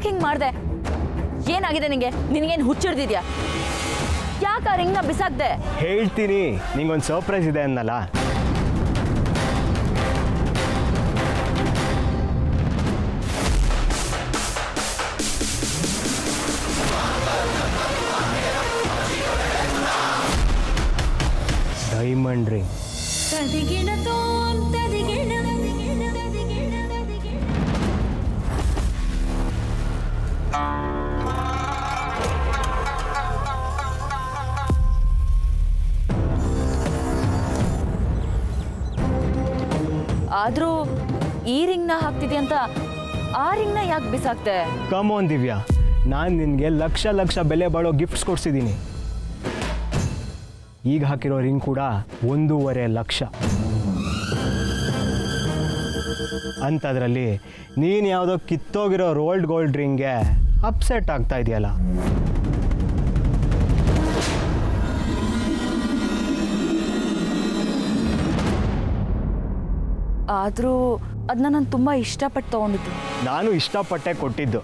ಯಾಕೆ ಹಿಂಗೆ ಮಾಡಿದೆ? ಏನಾಗಿದೆ ನಿಂಗೆ? ನಿನಗೇನು ಹುಚ್ಚಿಡ್ದಿದ್ಯಾ? ಯಾಕೆ ಆ ರಿಂಗ್ನ ಬಿಸಾಕ್ದೆ? ಹೇಳ್ತೀನಿ, ನಿಂಗೊಂದು ಸರ್ಪ್ರೈಸ್ ಇದೆ ಅನ್ನಲ್ಲ. Diamond ring. ಆದ್ರೂ ಈ ರಿಂಗ್ನ ಹಾಕ್ತಿದ್ಯಂತ ಆ ರಿಂಗ್ನ ಯಾಕೆ ಬಿಸಾಕ್ತೆ? ಕಮ್ ಆನ್ ದಿವ್ಯಾ, ನಾನು ನಿನಗೆ ಲಕ್ಷ ಲಕ್ಷ ಬೆಲೆ ಬಾಳೋ ಗಿಫ್ಟ್ಸ್ ಕೊಡ್ಸಿದ್ದೀನಿ. ಈಗ ಹಾಕಿರೋ ರಿಂಗ್ ಕೂಡ 1.5 ಲಕ್ಷ. ಅಂಥದ್ರಲ್ಲಿ ನೀನು ಯಾವುದೋ ಕಿತ್ತೋಗಿರೋ ರೋಲ್ಡ್ ಗೋಲ್ಡ್ ರಿಂಗ್ಗೆ ಅಪ್ಸೆಟ್ ಆಗ್ತಾ ಇದೆಯಲ್ಲ. ಆದರೂ ಅದನ್ನ ನಾನು ತುಂಬ ಇಷ್ಟಪಟ್ಟು ತೊಗೊಂಡಿದ್ದು. ನಾನು ಇಷ್ಟಪಟ್ಟೆ ಕೊಟ್ಟಿದ್ದು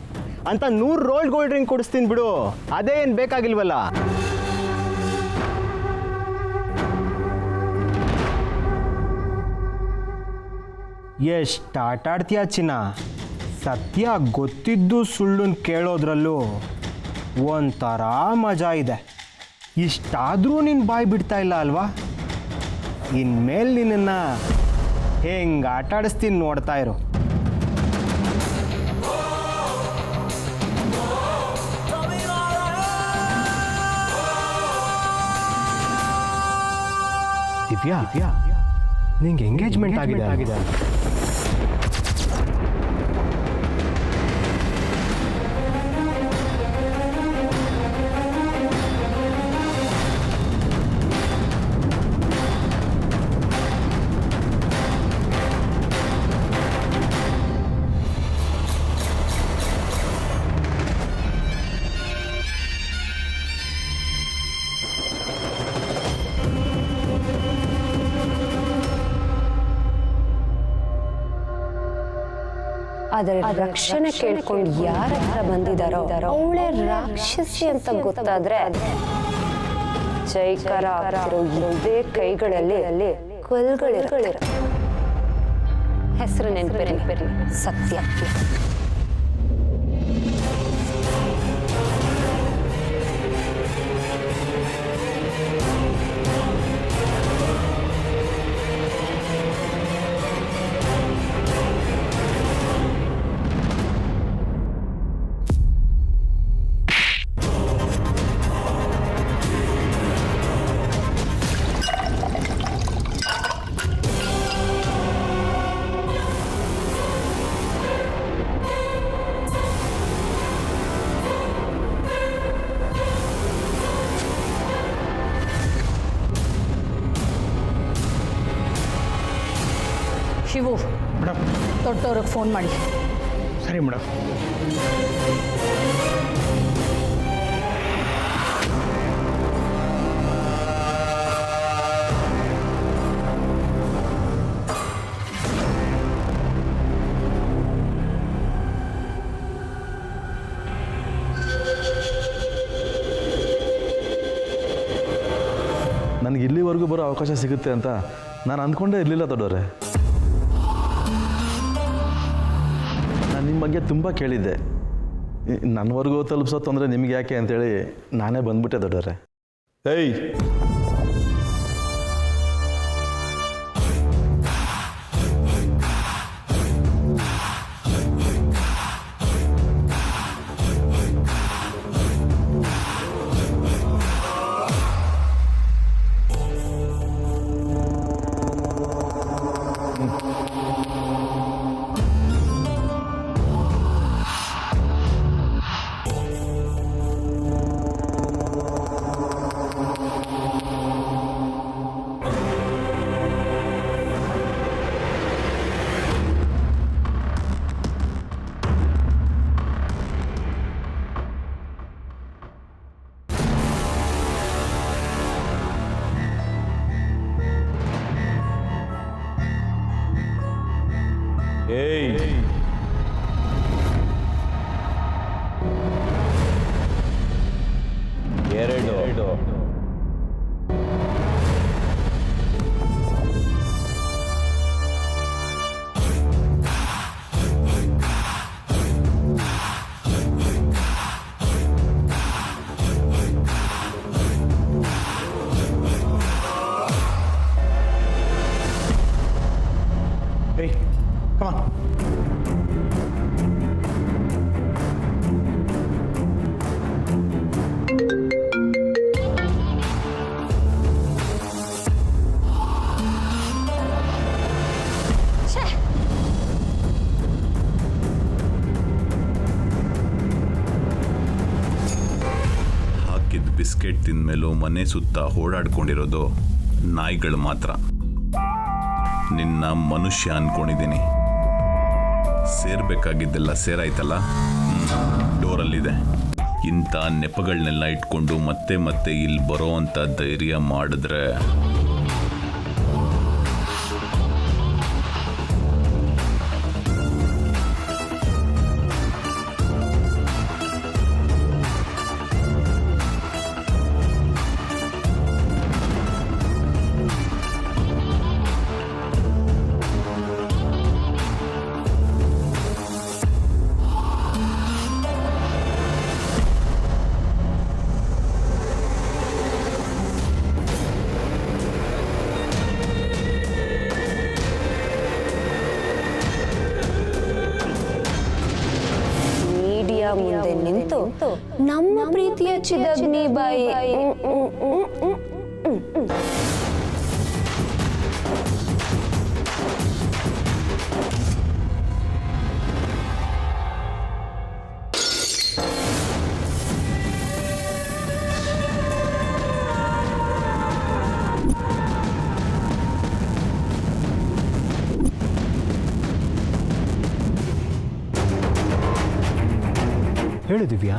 ಅಂತ 100 ರೋಲ್ಡ್ ಗೋಲ್ಡ್ ರಿಂಗ್ ಕೊಡಿಸ್ತೀನಿ ಬಿಡು, ಅದೇ ಏನು ಬೇಕಾಗಿಲ್ವಲ್ಲ. ಎಷ್ಟು ಆಟ ಆಡ್ತೀಯ ಚಿನ್ನ. ಸತ್ಯ ಗೊತ್ತಿದ್ದು ಸುಳ್ಳನ್ನು ಕೇಳೋದ್ರಲ್ಲೂ ಒಂಥರ ಮಜಾ ಇದೆ. ಇಷ್ಟಾದರೂ ನೀನು ಬಾಯಿ ಬಿಡ್ತಾ ಇಲ್ಲ ಅಲ್ವಾ? ಇನ್ಮೇಲೆ ನಿನ್ನನ್ನು ಹೆಂಗೆ ಆಟ ಆಡಿಸ್ತೀನಿ ನೋಡ್ತಾ ಇರು. ದಿವ್ಯಾ, ನಿಂಗೆ ಎಂಗೇಜ್ಮೆಂಟ್ ಆಗಿದೆ. ಅದರ ರಕ್ಷಣೆ ಕೇಳ್ಕೊಂಡು ಯಾರ ಹತ್ರ ಬಂದಿದ್ದಾರೋ ಅವಳೇ ರಾಕ್ಷಸಿ ಅಂತ ಗೊತ್ತಾದ್ರೆ ಜೈಕಾರ ಆಗ್ತಿರೋ ಇದೇ ಕೈಗಳಲ್ಲಿ ಕಲ್ಗಳಿರ ಹೆಸರು ನೆನಪಿರಲಿ, ಸತ್ಯ. ಶಿವು, ಮೇಡಮ್ ತೊಟ್ಟವ್ರಿಗೆ ಫೋನ್ ಮಾಡಿ. ಸರಿ ಮೇಡಮ್. ನನಗೆ ಇಲ್ಲಿವರೆಗೂ ಬರೋ ಅವಕಾಶ ಸಿಗುತ್ತೆ ಅಂತ ನಾನು ಅಂದ್ಕೊಂಡೇ ಇರಲಿಲ್ಲ ದೊಡ್ಡವರೇ. ನಾನು ನಿಮ್ಮ ಬಗ್ಗೆ ತುಂಬ ಕೇಳಿದ್ದೆ. ನನ್ನವರೆಗೂ ತಲುಪಿಸೋ ತೊಂದರೆ ನಿಮ್ಗೆ ಯಾಕೆ ಅಂತೇಳಿ ನಾನೇ ಬಂದ್ಬಿಟ್ಟೆ ದೊಡ್ಡವರೇ. ಏಯ್, ಬಿಸ್ಕೆಟ್ ತಿಂದಮೇಲೂ ಮನೆ ಸುತ್ತ ಓಡಾಡ್ಕೊಂಡಿರೋದು ನಾಯಿಗಳು ಮಾತ್ರ. ನಿನ್ನ ಮನುಷ್ಯ ಅನ್ಕೊಂಡಿದ್ದೀನಿ. ಸೇರ್ಬೇಕಾಗಿದ್ದೆಲ್ಲ ಸೇರಾಯ್ತಲ್ಲ, ಡೋರಲ್ಲಿದೆ. ಇಂಥ ನೆಪಗಳನ್ನೆಲ್ಲ ಇಟ್ಕೊಂಡು ಮತ್ತೆ ಮತ್ತೆ ಇಲ್ಲಿ ಬರೋ ಅಂಥ ಧೈರ್ಯ ಮಾಡಿದ್ರೆ ಮೀಡಿಯಾ ಮುಂದೆ ನಿಂತು ನಮ್ಮ ಪ್ರೀತಿಯ ಚಿದಗ್ನಿ ಬಾಯಿ ಹೇಳು ದಿವ್ಯಾ,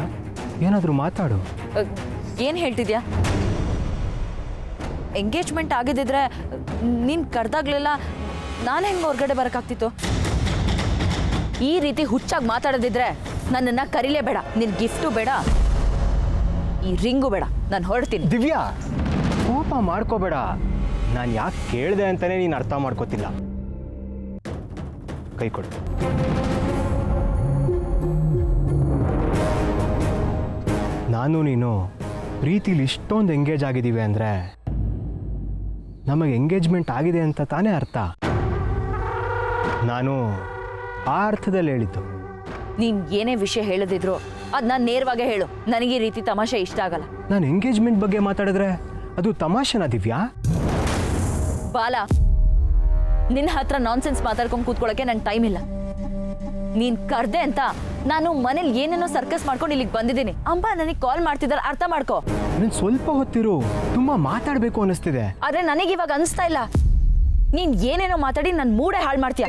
ಏನಾದರೂ ಮಾತಾಡು. ಏನು ಹೇಳ್ತಿದ್ಯಾ? ಎಂಗೇಜ್ಮೆಂಟ್ ಆಗಿದ್ದಿದ್ರೆ ನೀನು ಕರೆದಾಗ್ಲೆಲ್ಲ ನಾನು ಹೆಂಗೆ ಹೊರಗಡೆ ಬರೋಕ್ಕಾಗ್ತಿತ್ತು? ಈ ರೀತಿ ಹುಚ್ಚಾಗಿ ಮಾತಾಡೋದಿದ್ರೆ ನನ್ನನ್ನು ಕರೀಲೇಬೇಡ. ನಿನ್ನ ಗಿಫ್ಟು ಬೇಡ, ಈ ರಿಂಗು ಬೇಡ. ನಾನು ಹೊರಡ್ತೀನಿ. ದಿವ್ಯಾ, ಕೋಪ ಮಾಡ್ಕೋಬೇಡ. ನಾನು ಯಾಕೆ ಕೇಳಿದೆ ಅಂತಲೇ ನೀನು ಅರ್ಥ ಮಾಡ್ಕೋತಿಲ್ಲ. ಕೈ ಕೊಡು. ನಾನು ನೀನು ಪ್ರೀತಿಲಿ ಇಷ್ಟೊಂದು ಎಂಗೇಜ್ ಆಗಿದ್ದೀವಿ ಅಂದರೆ ನಮಗೆ ಎಂಗೇಜ್ಮೆಂಟ್ ಆಗಿದೆ ಅಂತ ತಾನೇ ಅರ್ಥ. ನಾನು ಆ ಅರ್ಥದಲ್ಲಿ ಹೇಳಿದ್ದು. ನೀನು ಏನೇ ವಿಷಯ ಹೇಳದಿದ್ರು ಅದು ನಾನು ನೇರವಾಗೇ ಹೇಳು. ನನಗೆ ಈ ರೀತಿ ತಮಾಷೆ ಇಷ್ಟ ಆಗಲ್ಲ. ನಾನು ಎಂಗೇಜ್ಮೆಂಟ್ ಬಗ್ಗೆ ಮಾತಾಡಿದ್ರೆ ಅದು ತಮಾಷೆನಾ ದಿವ್ಯಾ? ಬಾಲ, ನಿನ್ನ ಹತ್ರ ನಾನ್ಸೆನ್ಸ್ ಮಾತಾಡ್ಕೊಂಡು ಕೂತ್ಕೊಳ್ಳೋಕ್ಕೆ ನಂಗೆ ಟೈಮ್ ಇಲ್ಲ. ನೀನು ಕರ್ದೆ ಅಂತ ನಾನು ಮನೇಲಿ ಏನೇನೋ ಸರ್ಕಸ್ ಮಾಡ್ಕೊಂಡು ಇಲ್ಲಿಗೆ ಬಂದಿದ್ದೀನಿ. ಅಮ್ಮ ನನಗೆ ಕಾಲ್ ಮಾಡ್ತಿದ್ದಾರೆ, ಅರ್ಥ ಮಾಡ್ಕೋ. ನೀನು ಸ್ವಲ್ಪ ಹೊತ್ತಿರು, ತುಂಬ ಮಾತಾಡಬೇಕು ಅನ್ನಿಸ್ತಿದೆ. ಆದರೆ ನನಗೆ ಇವಾಗ ಅನಿಸ್ತಾ ಇಲ್ಲ. ನೀನು ಏನೇನೋ ಮಾತಾಡಿ ನನ್ನ ಮೂಡೇ ಹಾಳು ಮಾಡ್ತೀಯ.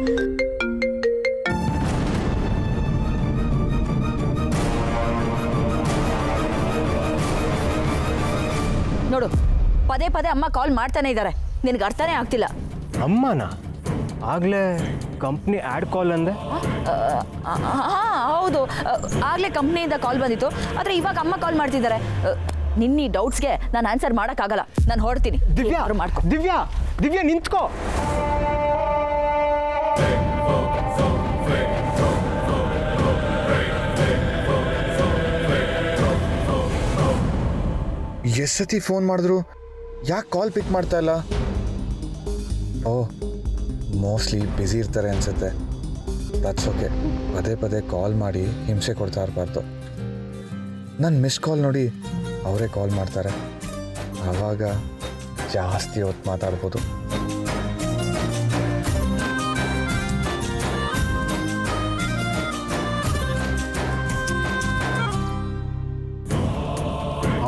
ನೋಡು, ಪದೇ ಪದೇ ಅಮ್ಮ ಕಾಲ್ ಮಾಡ್ತಾನೆ ಇದ್ದಾರೆ. ನಿನಗೆ ಅರ್ಥನೇ ಆಗ್ತಿಲ್ಲ. ಅಮ್ಮನ ಆಗಲೇ ಕಂಪ್ನಿ ಆ್ಯಡ್ ಕಾಲ್ ಅಂದೆ. ಹಾಂ ಹೌದು, ಆಗಲೇ ಕಂಪ್ನಿಯಿಂದ ಕಾಲ್ ಬಂದಿತ್ತು. ಆದರೆ ಇವಾಗ ಅಮ್ಮ ಕಾಲ್ ಮಾಡ್ತಿದ್ದಾರೆ. ನಿನ್ನ ಈ ಡೌಟ್ಸ್ಗೆ ನಾನು ಆನ್ಸರ್ ಮಾಡೋಕ್ಕಾಗಲ್ಲ. ನಾನು ಹೊರಡ್ತೀನಿ. ದಿವ್ಯಾ, ಮಾಡ್ಕೊ. ದಿವ್ಯಾ, ದಿವ್ಯಾ ನಿಂತ್ಕೋ. ಎಷ್ಟು ಸತಿ ಫೋನ್ ಮಾಡಿದ್ರು ಯಾಕೆ ಕಾಲ್ ಪಿಕ್ ಮಾಡ್ತಾ ಇಲ್ಲ? ಓ, ಮೋಸ್ಟ್ಲಿ ಬ್ಯುಸಿ ಇರ್ತಾರೆ ಅನ್ಸುತ್ತೆ. That's okay. ಪದೇ ಪದೇ ಕಾಲ್ ಮಾಡಿ ಹಿಂಸೆ ಕೊಡ್ತಾ ಇರಬಾರ್ದು. ನನ್ನ ಮಿಸ್ ಕಾಲ್ ನೋಡಿ ಅವರೇ ಕಾಲ್ ಮಾಡ್ತಾರೆ. ಆವಾಗ ಜಾಸ್ತಿ ಹೊತ್ತು ಮಾತಾಡ್ಬೋದು.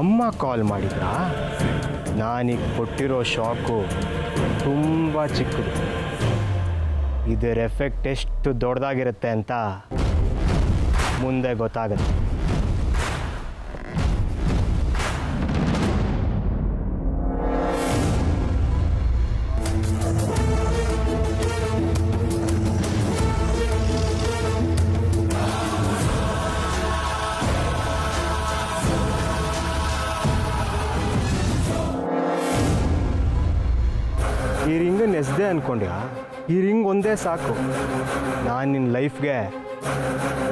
ಅಮ್ಮ ಕಾಲ್ ಮಾಡಿದ್ರಾ? ನಾನೀಗ ಕೊಟ್ಟಿರೋ ಶಾಕು ತುಂಬ ಚಿಕ್ಕದು. ಇದರ ಎಫೆಕ್ಟ್ ಎಷ್ಟು ದೊಡ್ಡದಾಗಿರುತ್ತೆ ಅಂತ ಮುಂದೆ ಗೊತ್ತಾಗುತ್ತೆ. ಈ ರಿಂಗನ್ನು ಎಸ್ದೆ ಅನ್ಕೊಂಡ್ಯಾ? ಈ ರಿಂಗ್ ಒಂದೇ ಸಾಕು ನಾನು ನಿನ್ನ ಲೈಫ್ಗೆ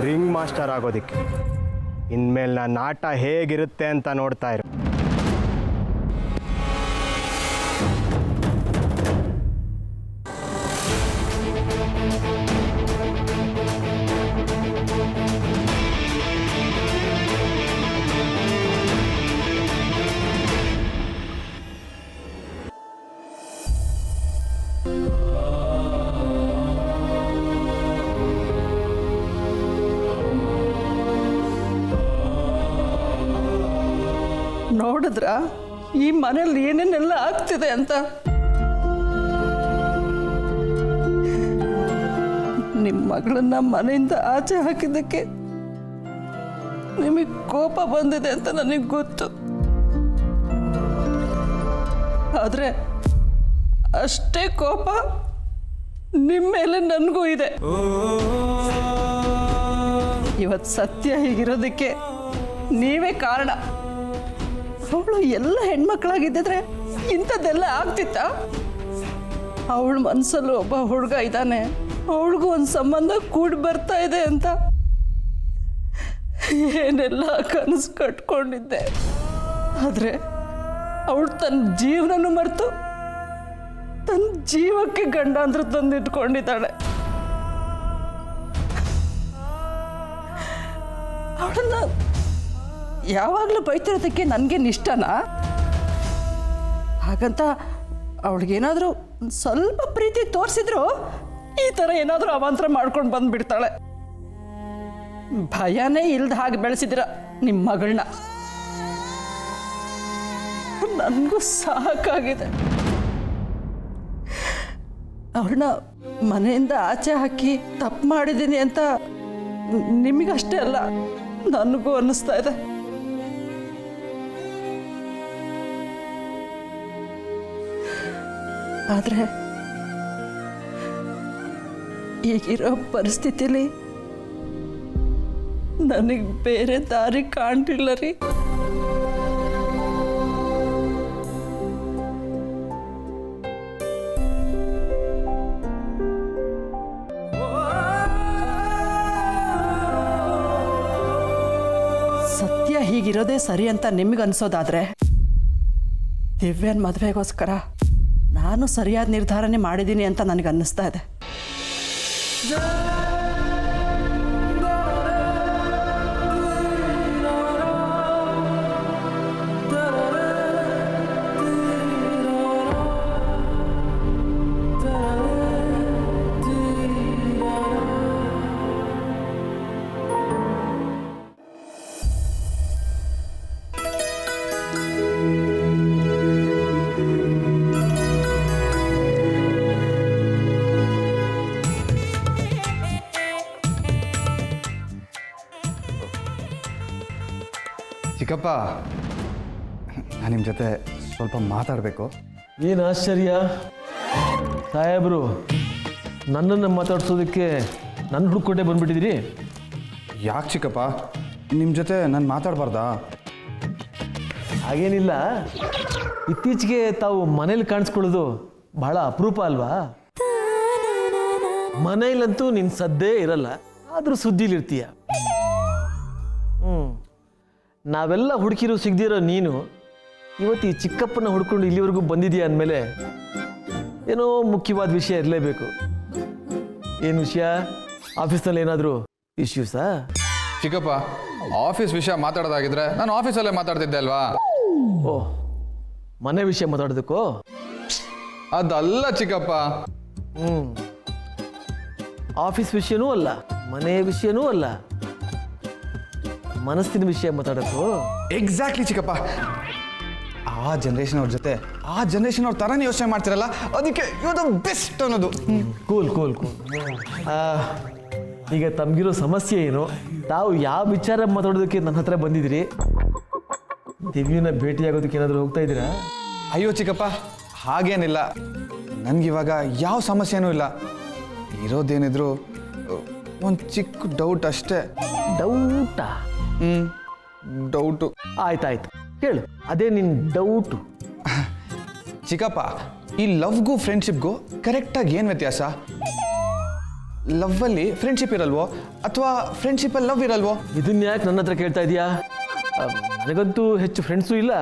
ರಿಂಗ್ ಮಾಸ್ಟರ್ ಆಗೋದಕ್ಕೆ. ಇನ್ಮೇಲೆ ನನ್ನ ಆಟ ಹೇಗಿರುತ್ತೆ ಅಂತ ನೋಡ್ತಾ ಇರು. ನೋಡಿದ್ರ ಈ ಮನೇಲಿ ಏನೇನೆಲ್ಲ ಆಗ್ತಿದೆ ಅಂತ. ನಿಮ್ಮ ಮಗಳನ್ನ ಮನೆಯಿಂದ ಆಚೆ ಹಾಕಿದ್ದಕ್ಕೆ ನಿಮಗೆ ಕೋಪ ಬಂದಿದೆ ಅಂತ ನನಗೆ ಗೊತ್ತು. ಆದರೆ ಅಷ್ಟೇ ಕೋಪ ನಿಮ್ಮ ಮೇಲೆ ನನಗೂ ಇದೆ. ಇವತ್ತು ಸತ್ಯ ಹೀಗಿರೋದಕ್ಕೆ ನೀವೇ ಕಾರಣ. ಅವಳು ಎಲ್ಲ ಹೆಣ್ಮಕ್ಳಾಗಿದ್ದಿದ್ರೆ ಇಂಥದ್ದೆಲ್ಲ ಆಗ್ತಿತ್ತ? ಅವಳ ಮನಸ್ಸಲ್ಲೂ ಒಬ್ಬ ಹುಡುಗ ಇದ್ದಾನೆ, ಅವಳಿಗೂ ಒಂದು ಸಂಬಂಧ ಕೂಡಿ ಬರ್ತಾ ಇದೆ ಅಂತ ಏನೆಲ್ಲ ಕನಸು ಕಟ್ಕೊಂಡಿದ್ದೆ. ಆದರೆ ಅವಳು ತನ್ನ ಜೀವನನೂ ಮರೆತು ತನ್ನ ಜೀವಕ್ಕೆ ಗಂಡಾಂತರ ತಂದಿಟ್ಕೊಂಡಿದ್ದಾಳೆ. ಅವಳನ್ನ ಯಾವಾಗಲೂ ಬೈತಿರೋದಕ್ಕೆ ನನಗೇನು ಇಷ್ಟನಾ? ಹಾಗಂತ ಅವಳಿಗೇನಾದರೂ ಸ್ವಲ್ಪ ಪ್ರೀತಿ ತೋರಿಸಿದ್ರು ಈ ಥರ ಏನಾದರೂ ಅವಾಂತರ ಮಾಡ್ಕೊಂಡು ಬಂದುಬಿಡ್ತಾಳೆ. ಭಯನೇ ಇಲ್ದ ಹಾಗೆ ಬೆಳೆಸಿದಿರ ನಿಮ್ಮ ಮಗಳನ್ನ. ನನಗೂ ಸಾಕಾಗಿದೆ. ಅವಳನ್ನ ಮನೆಯಿಂದ ಆಚೆ ಹಾಕಿ ತಪ್ಪು ಮಾಡಿದ್ದೀನಿ ಅಂತ ನಿಮಗಷ್ಟೇ ಅಲ್ಲ, ನನಗೂ ಅನ್ನಿಸ್ತಾ ಇದೆ. ಆದರೆ ಈಗಿರೋ ಪರಿಸ್ಥಿತಿಲಿ ನನಗೆ ಬೇರೆ ದಾರಿ ಕಾಣ್ತಿಲ್ಲ ರೀ. ಸತ್ಯ ಹೀಗಿರೋದೇ ಸರಿ ಅಂತ ನಿಮಗೆ ಅನ್ಸೋದಾದ್ರೆ ದಿವ್ಯನ್ ಮದುವೆಗೋಸ್ಕರ ನಾನು ಸರಿಯಾದ ನಿರ್ಧಾರನೇ ಮಾಡಿದ್ದೀನಿ ಅಂತ ನನಗೆ ಅನ್ನಿಸ್ತಾ ಇದೆ. ಚಿಕ್ಕಪ್ಪ, ನಾನು ನಿಮ್ಮ ಜೊತೆ ಸ್ವಲ್ಪ ಮಾತಾಡಬೇಕು. ಏನು ಆಶ್ಚರ್ಯ ಸಾಹೇಬರು, ನನ್ನನ್ನು ಮಾತಾಡ್ಸೋದಕ್ಕೆ ನನ್ನ ಹುಡುಕೊಟ್ಟೆ ಬಂದ್ಬಿಟ್ಟಿದ್ದೀರಿ? ಯಾಕೆ ಚಿಕ್ಕಪ್ಪ, ನಿಮ್ಮ ಜೊತೆ ನಾನು ಮಾತಾಡಬಾರ್ದಾ? ಹಾಗೇನಿಲ್ಲ, ಇತ್ತೀಚೆಗೆ ತಾವು ಮನೇಲಿ ಕಾಣಿಸ್ಕೊಳ್ಳೋದು ಬಹಳ ಅಪರೂಪ ಅಲ್ವಾ? ಮನೇಲಂತೂ ನಿನ್ನ ಸದ್ದೇ ಇರಲ್ಲ, ಆದರೂ ಸುದ್ದಿಲಿರ್ತೀಯ. ನಾವೆಲ್ಲ ಹುಡುಕಿರೋ ಸಿಗದಿರೋ ನೀನು ಇವತ್ತು ಈ ಚಿಕ್ಕಪ್ಪನ ಹುಡ್ಕೊಂಡು ಇಲ್ಲಿವರೆಗೂ ಬಂದಿದೆಯಾ ಅಂದಮೇಲೆ ಏನೋ ಮುಖ್ಯವಾದ ವಿಷಯ ಇರಲೇಬೇಕು. ಏನು ವಿಷಯ? ಆಫೀಸ್ನಲ್ಲಿ ಏನಾದರೂ ಇಶ್ಯೂಸಾ? ಚಿಕ್ಕಪ್ಪ, ಆಫೀಸ್ ವಿಷಯ ಮಾತಾಡೋದಾಗಿದ್ರೆ ನಾನು ಆಫೀಸಲ್ಲೇ ಮಾತಾಡ್ತಿದ್ದೆ ಅಲ್ವಾ? ಓಹ್, ಮನೆ ವಿಷಯ ಮಾತಾಡೋದಕ್ಕೋ? ಅದಲ್ಲ ಚಿಕ್ಕಪ್ಪ. ಆಫೀಸ್ ವಿಷಯನೂ ಅಲ್ಲ, ಮನೆ ವಿಷಯನೂ ಅಲ್ಲ, ಮನಸ್ಸಿನ ವಿಷಯ ಮಾತಾಡೋದು. ಎಕ್ಸಾಕ್ಟ್ಲಿ ಚಿಕ್ಕಪ್ಪ. ಆ ಜನ್ರೇಷನ್ ಅವ್ರ ಜೊತೆ ಆ ಜನ್ರೇಷನ್ ಅವ್ರ ಥರನೇ ಯೋಚನೆ ಮಾಡ್ತಿರಲ್ಲ, ಅದಕ್ಕೆ ಇದು ಬೆಸ್ಟ್ ಅನ್ನೋದು. Cool cool cool. ಈಗ ತಮಗಿರೋ ಸಮಸ್ಯೆ ಏನು? ತಾವು ಯಾವ ವಿಚಾರ ಮಾತಾಡೋದಕ್ಕೆ ನನ್ನ ಹತ್ರ ಬಂದಿದ್ದೀರಿ? ದಿವ್ಯನ ಭೇಟಿಯಾಗೋದಕ್ಕೆ ಏನಾದರೂ ಹೋಗ್ತಾ ಇದ್ದೀರಾ? ಅಯ್ಯೋ ಚಿಕ್ಕಪ್ಪ, ಹಾಗೇನಿಲ್ಲ. ನನಗಿವಾಗ ಯಾವ ಸಮಸ್ಯೆನೂ ಇಲ್ಲ. ಇರೋದೇನಿದ್ರು ಒಂದು ಚಿಕ್ಕ ಡೌಟ್ ಅಷ್ಟೇ. ಡೌಟಾ? ಡೌಟು. ಆಯ್ತಾಯ್ತು, ಹೇಳು, ಅದೇ ನಿನ್ನ ಡೌಟು. ಚಿಕ್ಕಪ್ಪ, ಈ ಲವ್ಗೂ ಫ್ರೆಂಡ್ಶಿಪ್ಗೂ ಕರೆಕ್ಟಾಗಿ ಏನು ವ್ಯತ್ಯಾಸ? ಲವ್ವಲ್ಲಿ ಫ್ರೆಂಡ್ಶಿಪ್ ಇರಲ್ವೋ ಅಥವಾ ಫ್ರೆಂಡ್ಶಿಪ್ಪಲ್ಲಿ ಲವ್ ಇರಲ್ವೋ? ಇದನ್ನ ಯಾಕೆ ನನ್ನ ಹತ್ರ ಕೇಳ್ತಾ ಇದೀಯಾ? ನನಗಂತೂ ಹೆಚ್ಚು ಫ್ರೆಂಡ್ಸು ಇಲ್ಲ,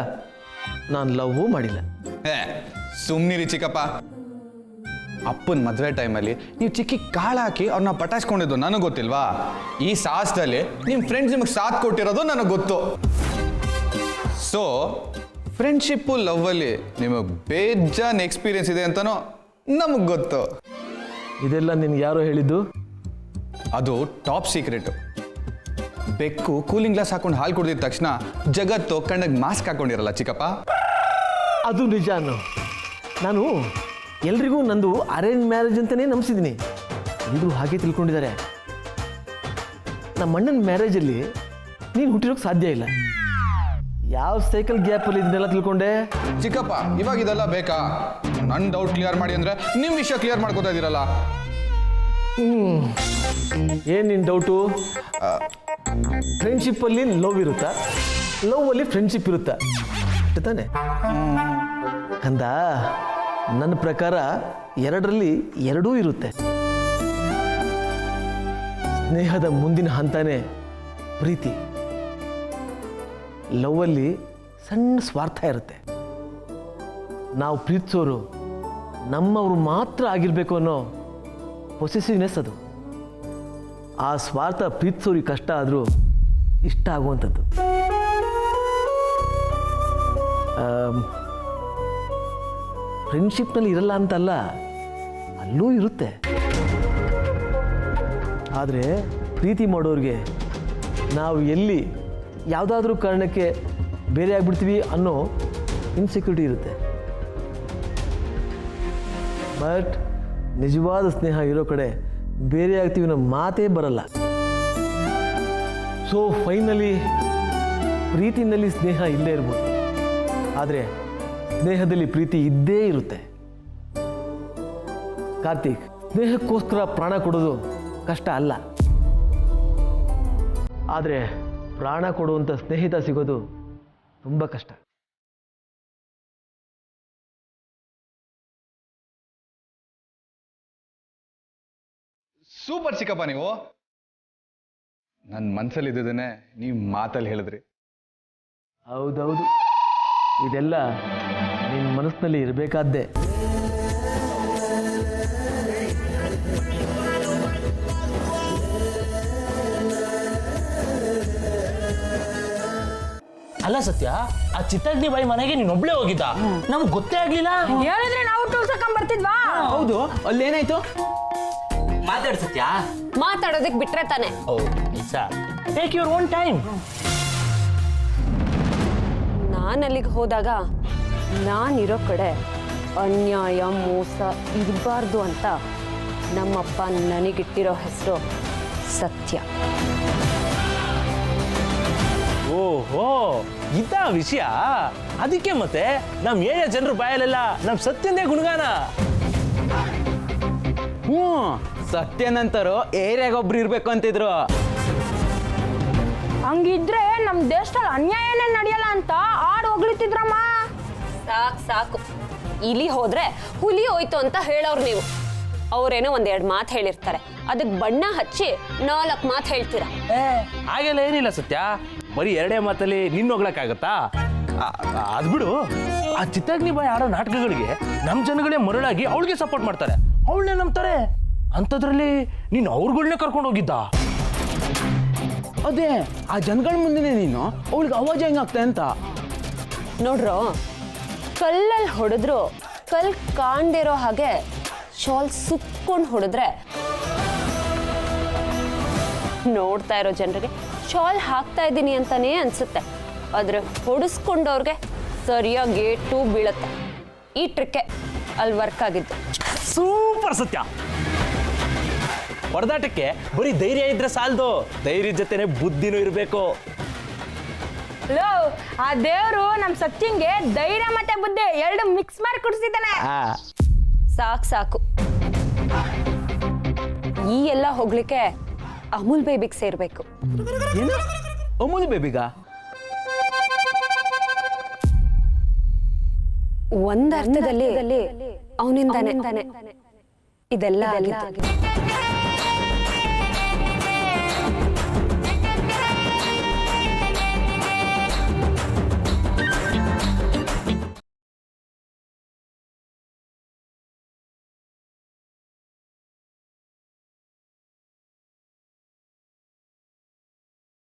ನಾನು ಲವ್ವೂ ಮಾಡಿಲ್ಲ. ಸುಮ್ಮನಿರಿ ಚಿಕ್ಕಪ್ಪ. ಅಪ್ಪನ ಮದುವೆ ಟೈಮಲ್ಲಿ ನೀವು ಚಿಕ್ಕಿ ಕಾಳು ಹಾಕಿ ಅವ್ರನ್ನ ಪಟಾಯಿಸ್ಕೊಂಡಿದ್ದು ನನಗೆ ಗೊತ್ತಿಲ್ವಾ? ಈ ಸಾಹಸದಲ್ಲಿ ನಿಮ್ಮ ಫ್ರೆಂಡ್ಸ್ ನಿಮಗೆ ಸಾಥ್ ಕೊಟ್ಟಿರೋದು ನನಗೆ ಗೊತ್ತು. ಸೊ ಫ್ರೆಂಡ್ಶಿಪ್ಪು ಲವ್ವಲ್ಲಿ ನಿಮಗೆ ಬೇಜಾನ್ ಎಕ್ಸ್ಪೀರಿಯನ್ಸ್ ಇದೆ ಅಂತನೋ ನಮಗೆ ಗೊತ್ತು. ಇದೆಲ್ಲ ನಿನ್ಗೆ ಯಾರೋ ಹೇಳಿದ್ದು? ಅದು ಟಾಪ್ ಸೀಕ್ರೆಟು. ಬೆಕ್ಕು ಕೂಲಿಂಗ್ ಗ್ಲಾಸ್ ಹಾಕೊಂಡು ಹಾಲು ಕುಡಿದಿದ ತಕ್ಷಣ ಜಗತ್ತು ಕಣ್ಣಿಗೆ ಮಾಸ್ಕ್ ಹಾಕೊಂಡಿರಲ್ಲ ಚಿಕ್ಕಪ್ಪ. ಅದು ನಿಜ ಅನ್ನೋ. ನಾನು ಎಲ್ರಿಗೂ ನಂದು ಅರೇಂಜ್ ಮ್ಯಾರೇಜ್ ಅಂತಲೇ ನಂಬಿಸಿದ್ದೀನಿ. ಎಲ್ಲರೂ ಹಾಗೆ ತಿಳ್ಕೊಂಡಿದ್ದಾರೆ. ನಮ್ಮ ಅಣ್ಣನ ಮ್ಯಾರೇಜಲ್ಲಿ ನೀನು ಹುಟ್ಟಿರೋಕ್ಕೆ ಸಾಧ್ಯ ಇಲ್ಲ. ಯಾವ ಸೈಕಲ್ ಗ್ಯಾಪಲ್ಲಿ ಇದನ್ನೆಲ್ಲ ತಿಳ್ಕೊಂಡೆ? ಚಿಕ್ಕಪ್ಪ ಇವಾಗ ಇದೆಲ್ಲ ಬೇಕಾ? ನನ್ನ ಡೌಟ್ ಕ್ಲಿಯರ್ ಮಾಡಿ ಅಂದರೆ ನಿಮ್ಮ ವಿಷಯ ಕ್ಲಿಯರ್ ಮಾಡ್ಕೋತಾ ಇದ್ದೀರಲ್ಲ. ಏನು ನಿನ್ನ ಡೌಟು? ಫ್ರೆಂಡ್ಶಿಪ್ಪಲ್ಲಿ ಲವ್ ಇರುತ್ತಾ, ಲವ್ವಲ್ಲಿ ಫ್ರೆಂಡ್ಶಿಪ್ ಇರುತ್ತಾ? ಅಷ್ಟೇ ತಾನೆ ಕಂದ? ನನ್ನ ಪ್ರಕಾರ ಎರಡರಲ್ಲಿ ಎರಡೂ ಇರುತ್ತೆ. ಸ್ನೇಹದ ಮುಂದಿನ ಹಂತನೇ ಪ್ರೀತಿ. ಲವ್ವಲ್ಲಿ ಸಣ್ಣ ಸ್ವಾರ್ಥ ಇರುತ್ತೆ. ನಾವು ಪ್ರೀತಿಸೋರು ನಮ್ಮವರು ಮಾತ್ರ ಆಗಿರಬೇಕು ಅನ್ನೋ ಪೊಸೆಸಿವ್ನೆಸ್ ಅದು. ಆ ಸ್ವಾರ್ಥ ಪ್ರೀತಿಸೋರಿಗೆ ಕಷ್ಟ ಆದರೂ ಇಷ್ಟ ಆಗುವಂಥದ್ದು. ಫ್ರೆಂಡ್ಶಿಪ್ನಲ್ಲಿ ಇರಲ್ಲ ಅಂತಲ್ಲ, ಅಲ್ಲೂ ಇರುತ್ತೆ. ಆದರೆ ಪ್ರೀತಿ ಮಾಡೋರಿಗೆ ನಾವು ಎಲ್ಲಿ ಯಾವುದಾದ್ರೂ ಕಾರಣಕ್ಕೆ ಬೇರೆ ಆಗಿಬಿಡ್ತೀವಿ ಅನ್ನೋ ಇನ್ಸೆಕ್ಯೂರಿಟಿ ಇರುತ್ತೆ. ಬಟ್ ನಿಜವಾದ ಸ್ನೇಹ ಇರೋ ಕಡೆ ಬೇರೆ ಆಗ್ತೀವಿ ಅನ್ನೋ ಮಾತೇ ಬರಲ್ಲ. ಸೊ ಫೈನಲಿ ಪ್ರೀತಿನಲ್ಲಿ ಸ್ನೇಹ ಇಲ್ಲೇ ಇರ್ಬೋದು, ಆದರೆ ಸ್ನೇಹದಲ್ಲಿ ಪ್ರೀತಿ ಇದ್ದೇ ಇರುತ್ತೆ. ಕಾರ್ತಿಕ್, ಸ್ನೇಹಕ್ಕೋಸ್ಕರ ಪ್ರಾಣ ಕೊಡೋದು ಕಷ್ಟ ಅಲ್ಲ, ಆದರೆ ಪ್ರಾಣ ಕೊಡುವಂಥ ಸ್ನೇಹಿತ ಸಿಗೋದು ತುಂಬ ಕಷ್ಟ. ಸೂಪರ್ ಚಿಕ್ಕಪ್ಪ, ನೀವು ನನ್ನ ಮನಸ್ಸಲ್ಲಿ ಇದ್ದದನ್ನೇ ನೀವು ಮಾತಲ್ಲಿ ಹೇಳಿದ್ರಿ. ಹೌದೌದು, ಇದೆಲ್ಲ ನಿನ್ನ ಮನಸ್ಸಿನಲ್ಲಿ ಇರಬೇಕಾದ್ದೇ. ಅಲ್ಲ ಸತ್ಯ, ಆ ಚಿತ್ತಗ್ನಿ ಬಾಯಿ ಮನೆಗೆ ನೀನೊಬ್ಳೆ ಹೋಗಿದ್ದ, ನಮ್ಗೆ ಗೊತ್ತೇ ಆಗ್ಲಿಲ್ಲ. ಹೇಳಿದ್ರೆ ನಾವು ಟೂರ್ಸಕೊಂಬರ್ತಿದ್ವಾ? ಹೌದು, ಅಲ್ಲೇನಾಯ್ತು? ಮಾತಾಡ್ ಸತ್ಯ. ಮಾತಾಡೋದಕ್ಕೆ ಬಿಟ್ರೆ ತಾನೆ. Take your own time. ನಾನು ಅಲ್ಲಿಗೆ ಹೋದಾಗ ನಾನಿರೋ ಕಡೆ ಅನ್ಯಾಯ ಮೋಸ ಇರಬಾರ್ದು ಅಂತ ನಮ್ಮಪ್ಪ ನನಗಿಟ್ಟಿರೋ ಹೆಸರು ಸತ್ಯ. ಓಹೋ, ಇದ ವಿಷಯ. ಅದಕ್ಕೆ ಮತ್ತೆ ನಮ್ ಏರಿಯಾ ಜನರು ಬಾಯಲ್ಲೆಲ್ಲ ನಮ್ ಸತ್ಯಂದೇ ಗುಣಗಾನ. ಸತ್ಯನಂತರು ಏರಿಯಾಗೊಬ್ರು ಇರ್ಬೇಕು ಅಂತಿದ್ರು. ಹಂಗಿದ್ರೆ ನಮ್ ದೇಶದಲ್ಲಿ ಅನ್ಯಾಯನೇ ನಡೆಯಲ್ಲ ಅಂತ ಆಡ್ ಹೋಗ್ಲಿತ್ತಿದ್ರಮ್ಮ. ಸಾಕು ಸಾಕು, ಇಲ್ಲಿ ಹೋದ್ರೆ ಹುಲಿ ಹೋಯ್ತು ಅಂತ ಹೇಳೋರು ನೀವು. ಅವ್ರೇನೋ ಒಂದೆರಡು ಮಾತು ಹೇಳಿರ್ತಾರೆ, ಅದಕ್ಕೆ ಬಣ್ಣ ಹಚ್ಚಿ 4 ಮಾತು ಹೇಳ್ತೀರಾ. ಹಾಗೆಲ್ಲ ಏನಿಲ್ಲ ಸತ್ಯ, ಬರೀ 2 ಮಾತಲ್ಲಿ ನಿನ್ನ ಹೋಗ್ಲಕ್ಕಾಗತ್ತಾ? ಅದ್ ಬಿಡು, ಆ ಚಿತ್ತಗ್ನಿ ಬಾಯಿ ಆಡೋ ನಾಟಕಗಳಿಗೆ ನಮ್ ಜನಗಳೇ ಮರಳಾಗಿ ಅವಳಿಗೆ ಸಪೋರ್ಟ್ ಮಾಡ್ತಾರೆ, ಅವಳನ್ನೇ ನಂಬ್ತಾರೆ. ಅಂಥದ್ರಲ್ಲಿ ನೀನು ಅವ್ರಗಳನ್ನೇ ಕರ್ಕೊಂಡು ಹೋಗಿದ್ದ. ಅದೇ ಆ ಜನಗಳ ಮುಂದೆ ನೀನು ಅವಳಿಗೆ ಅವಾಜ್ ಹೆಂಗಾಗ್ತದೆ ಅಂತ ನೋಡ್ರೋ, ಕಲ್ಲಲ್ಲಿ ಹೊಡೆದ್ರು ಕಲ್ ಕಾಣ್ದಿರೋ ಹಾಗೆ ಶಾಲ್ ಸುಕ್ಕೊಂಡು ಹೊಡೆದ್ರೆ ನೋಡ್ತಾ ಇರೋ ಜನರಿಗೆ ಶಾಲ್ ಹಾಕ್ತಾ ಇದ್ದೀನಿ ಅಂತಾನೇ ಅನ್ಸುತ್ತೆ. ಆದ್ರೆ ಹೊಡಿಸ್ಕೊಂಡವ್ರಿಗೆ ಸರಿಯಾಗಿ ಏಟು ಬೀಳತ್ತೆ. ಈ ಟ್ರಿಕ್ಕೆ ಅಲ್ಲಿ ವರ್ಕ್ ಆಗಿದ್ದು. ಸೂಪರ್ ಸತ್ಯ. ಹೊಡೆದಾಟಕ್ಕೆ ಬರೀ ಧೈರ್ಯ ಇದ್ರೆ ಸಾಲದು, ಧೈರ್ಯದ ಜೊತೆನೆ ಬುದ್ಧಿನೂ ಇರಬೇಕು. ಆ ದೇವ್ರು ನಮ್ ಸತ್ಯಂಗೆ ಧೈರ್ಯ ಮತ್ತೆ ಬುದ್ಧಿ ಎರಡು ಮಿಕ್ಸ್ ಮಾಡಿ ಕುಡಿಸಿದ್ದಾನೆ. ಸಾಕು ಸಾಕು, ಈ ಎಲ್ಲ ಹೋಗ್ಲಿಕ್ಕೆ ಅಮೂಲ್ ಬೇಬಿಗೆ ಸೇರ್ಬೇಕು. ಏನು ಅಮೂಲ್ ಬೇಬಿಗ? ಒಂದರ್ಥದಲ್ಲಿ ಅವನಿಂದಾನೆ ಇದೆಲ್ಲ ಆಗಿದ್ದು.